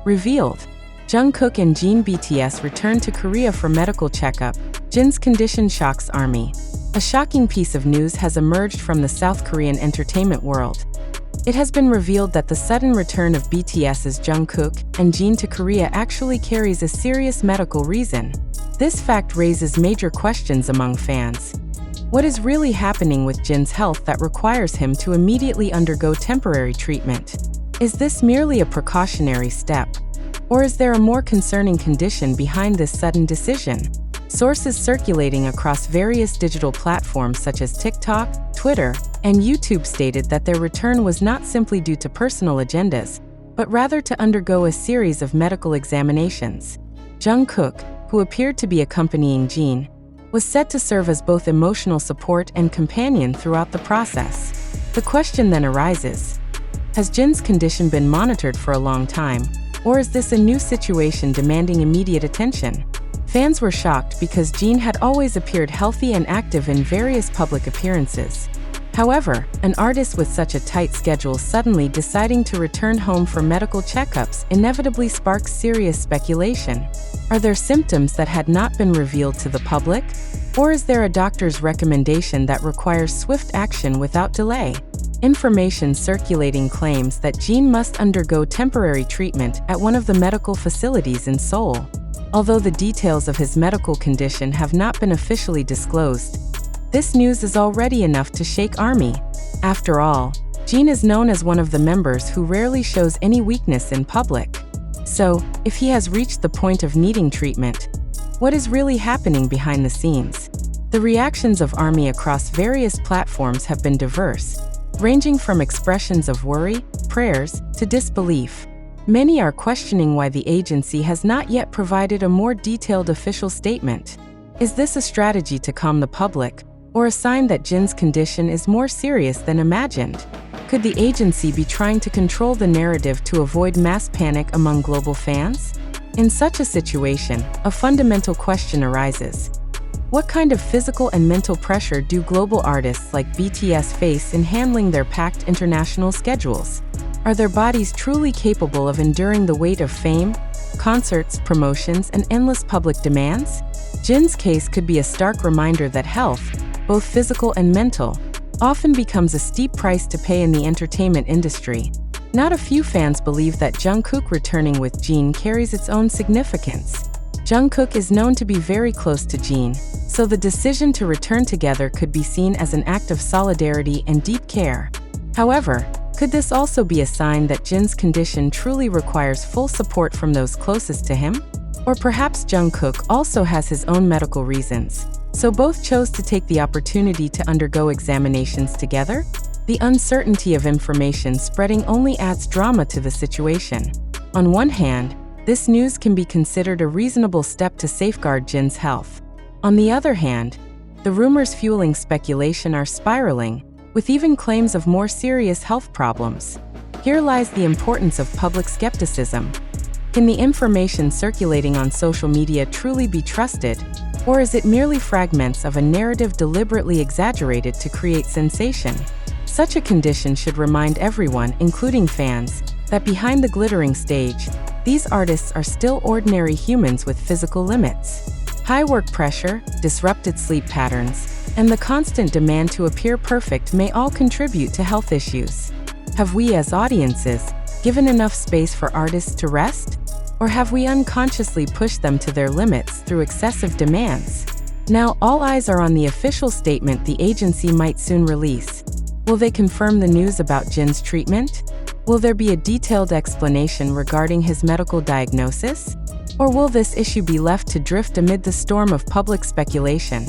Revealed. Jungkook and Jin BTS return to Korea for medical checkup. Jin's condition shocks ARMY. A shocking piece of news has emerged from the South Korean entertainment world. It has been revealed that the sudden return of BTS's Jungkook and Jin to Korea actually carries a serious medical reason. This fact raises major questions among fans. What is really happening with Jin's health that requires him to immediately undergo temporary treatment? Is this merely a precautionary step? Or is there a more concerning condition behind this sudden decision? Sources circulating across various digital platforms such as TikTok, Twitter, and YouTube stated that their return was not simply due to personal agendas, but rather to undergo a series of medical examinations. Jungkook, who appeared to be accompanying Jin, was said to serve as both emotional support and companion throughout the process. The question then arises: has Jin's condition been monitored for a long time? Or is this a new situation demanding immediate attention? Fans were shocked because Jin had always appeared healthy and active in various public appearances. However, an artist with such a tight schedule suddenly deciding to return home for medical checkups inevitably sparks serious speculation. Are there symptoms that had not been revealed to the public? Or is there a doctor's recommendation that requires swift action without delay? Information circulating claims that Jin must undergo temporary treatment at one of the medical facilities in Seoul. Although the details of his medical condition have not been officially disclosed, this news is already enough to shake ARMY. After all, Jin is known as one of the members who rarely shows any weakness in public. So, if he has reached the point of needing treatment, what is really happening behind the scenes? The reactions of ARMY across various platforms have been diverse, ranging from expressions of worry, prayers, to disbelief. Many are questioning why the agency has not yet provided a more detailed official statement. Is this a strategy to calm the public, or a sign that Jin's condition is more serious than imagined? Could the agency be trying to control the narrative to avoid mass panic among global fans? In such a situation, a fundamental question arises. What kind of physical and mental pressure do global artists like BTS face in handling their packed international schedules? Are their bodies truly capable of enduring the weight of fame, concerts, promotions, and endless public demands? Jin's case could be a stark reminder that health, both physical and mental, often becomes a steep price to pay in the entertainment industry. Not a few fans believe that Jungkook returning with Jin carries its own significance. Jungkook is known to be very close to Jin, so the decision to return together could be seen as an act of solidarity and deep care. However, could this also be a sign that Jin's condition truly requires full support from those closest to him? Or perhaps Jungkook also has his own medical reasons, so both chose to take the opportunity to undergo examinations together? The uncertainty of information spreading only adds drama to the situation. On one hand, this news can be considered a reasonable step to safeguard Jin's health. On the other hand, the rumors fueling speculation are spiraling, with even claims of more serious health problems. Here lies the importance of public skepticism. Can the information circulating on social media truly be trusted, or is it merely fragments of a narrative deliberately exaggerated to create sensation? Such a condition should remind everyone, including fans, that behind the glittering stage, these artists are still ordinary humans with physical limits. High work pressure, disrupted sleep patterns, and the constant demand to appear perfect may all contribute to health issues. Have we as audiences given enough space for artists to rest? Or have we unconsciously pushed them to their limits through excessive demands? Now all eyes are on the official statement the agency might soon release. Will they confirm the news about Jin's treatment? Will there be a detailed explanation regarding his medical diagnosis? Or will this issue be left to drift amid the storm of public speculation?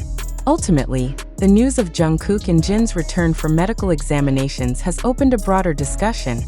Ultimately, the news of Jungkook and Jin's return for medical examinations has opened a broader discussion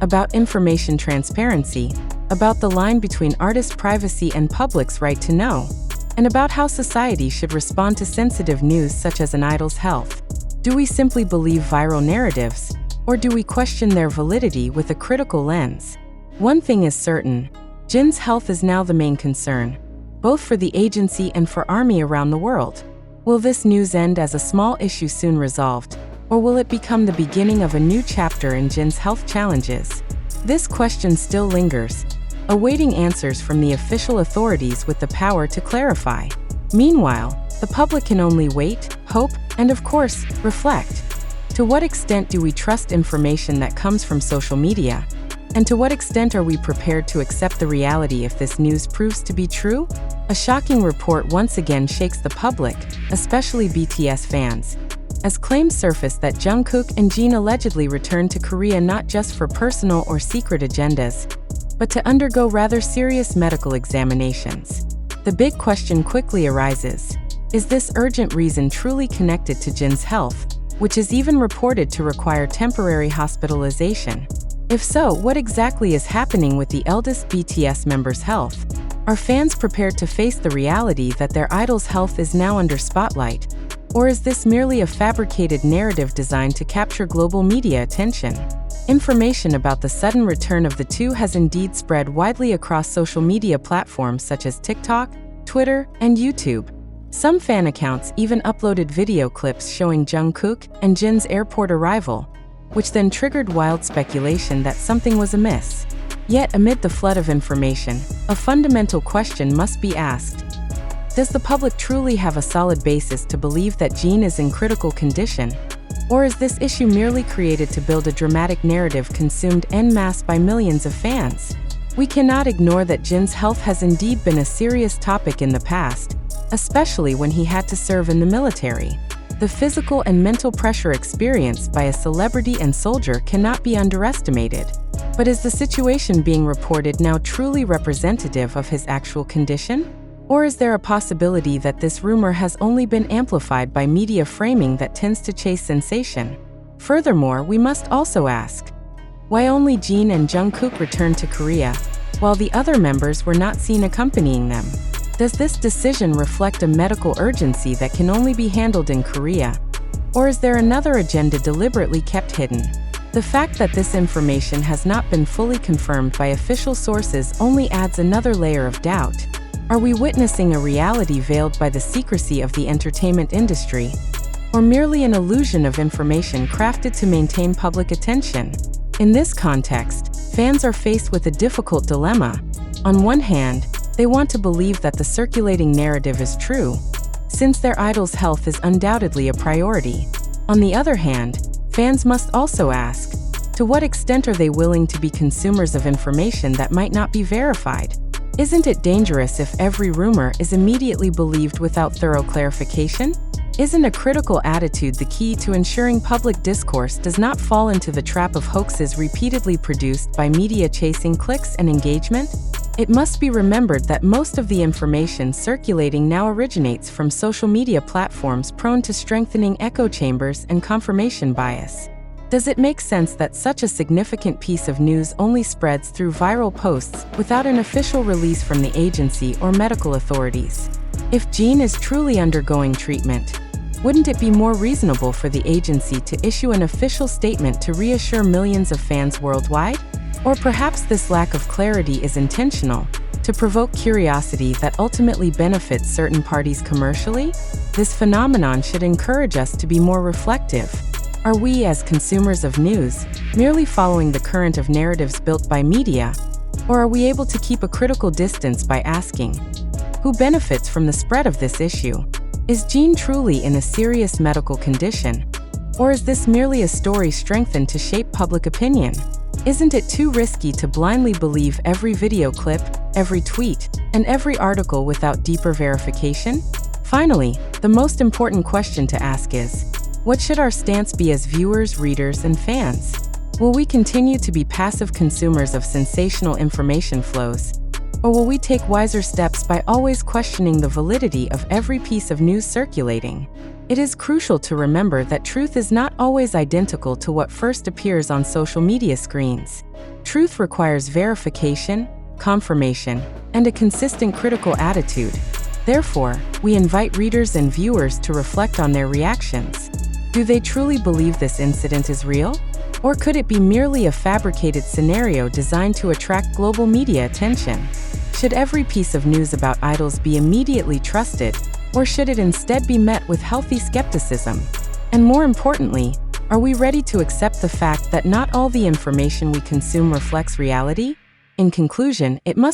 about information transparency, about the line between artist privacy and public's right to know, and about how society should respond to sensitive news such as an idol's health. Do we simply believe viral narratives, or do we question their validity with a critical lens? One thing is certain, Jin's health is now the main concern, both for the agency and for ARMY around the world. Will this news end as a small issue soon resolved, or will it become the beginning of a new chapter in Jin's health challenges? This question still lingers, awaiting answers from the official authorities with the power to clarify. Meanwhile, the public can only wait, hope, and of course, reflect. To what extent do we trust information that comes from social media? And to what extent are we prepared to accept the reality if this news proves to be true? A shocking report once again shakes the public, especially BTS fans, as claims surfaced that Jungkook and Jin allegedly returned to Korea not just for personal or secret agendas, but to undergo rather serious medical examinations. The big question quickly arises: is this urgent reason truly connected to Jin's health, which is even reported to require temporary hospitalization? If so, what exactly is happening with the eldest BTS member's health? Are fans prepared to face the reality that their idol's health is now under spotlight? Or is this merely a fabricated narrative designed to capture global media attention? Information about the sudden return of the two has indeed spread widely across social media platforms such as TikTok, Twitter, and YouTube. Some fan accounts even uploaded video clips showing Jungkook and Jin's airport arrival, which then triggered wild speculation that something was amiss. Yet, amid the flood of information, a fundamental question must be asked. Does the public truly have a solid basis to believe that Jin is in critical condition? Or is this issue merely created to build a dramatic narrative consumed en masse by millions of fans? We cannot ignore that Jin's health has indeed been a serious topic in the past, especially when he had to serve in the military. The physical and mental pressure experienced by a celebrity and soldier cannot be underestimated. But is the situation being reported now truly representative of his actual condition? Or is there a possibility that this rumor has only been amplified by media framing that tends to chase sensation? Furthermore, we must also ask, why only Jin and Jungkook returned to Korea, while the other members were not seen accompanying them? Does this decision reflect a medical urgency that can only be handled in Korea? Or is there another agenda deliberately kept hidden? The fact that this information has not been fully confirmed by official sources only adds another layer of doubt. Are we witnessing a reality veiled by the secrecy of the entertainment industry? Or merely an illusion of information crafted to maintain public attention? In this context, fans are faced with a difficult dilemma. On one hand, they want to believe that the circulating narrative is true, since their idol's health is undoubtedly a priority. On the other hand, fans must also ask, to what extent are they willing to be consumers of information that might not be verified? Isn't it dangerous if every rumor is immediately believed without thorough clarification? Isn't a critical attitude the key to ensuring public discourse does not fall into the trap of hoaxes repeatedly produced by media chasing clicks and engagement? It must be remembered that most of the information circulating now originates from social media platforms prone to strengthening echo chambers and confirmation bias. Does it make sense that such a significant piece of news only spreads through viral posts without an official release from the agency or medical authorities? If Jin is truly undergoing treatment, wouldn't it be more reasonable for the agency to issue an official statement to reassure millions of fans worldwide? Or perhaps this lack of clarity is intentional, to provoke curiosity that ultimately benefits certain parties commercially? This phenomenon should encourage us to be more reflective. Are we, as consumers of news, merely following the current of narratives built by media? Or are we able to keep a critical distance by asking, who benefits from the spread of this issue? Is Jin truly in a serious medical condition? Or is this merely a story strengthened to shape public opinion? Isn't it too risky to blindly believe every video clip, every tweet, and every article without deeper verification? Finally, the most important question to ask is, what should our stance be as viewers, readers, and fans? Will we continue to be passive consumers of sensational information flows? Or will we take wiser steps by always questioning the validity of every piece of news circulating? It is crucial to remember that truth is not always identical to what first appears on social media screens. Truth requires verification, confirmation, and a consistent critical attitude. Therefore, we invite readers and viewers to reflect on their reactions. Do they truly believe this incident is real? Or could it be merely a fabricated scenario designed to attract global media attention? Should every piece of news about idols be immediately trusted, or should it instead be met with healthy skepticism? And more importantly, are we ready to accept the fact that not all the information we consume reflects reality? In conclusion, it must